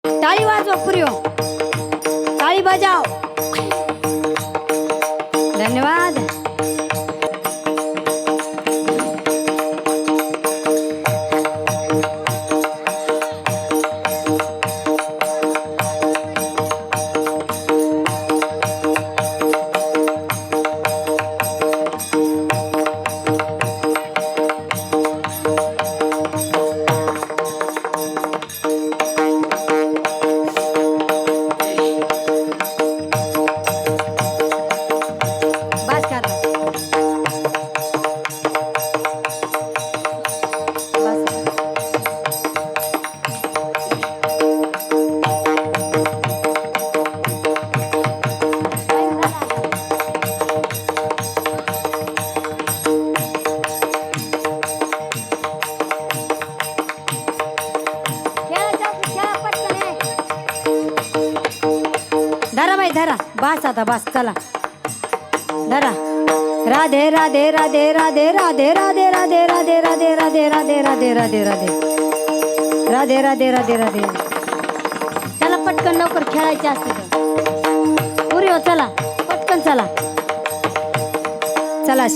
टाळी वाजवा पुरी हो, टाळी बजाव. धन्यवाद. बस का आता? बस. खेळा पटकन ये. धरा बाई धरा, बस आता बस, चला धरा. राधे राधे राधे राधे राधे राधे राधे राधे राधे राधे राधे राधे राधे राधे राधे राधे राधे राधे. चला पटकन लवकर खेळायचे असते तर पुरी हो, चला पटकन चला चला.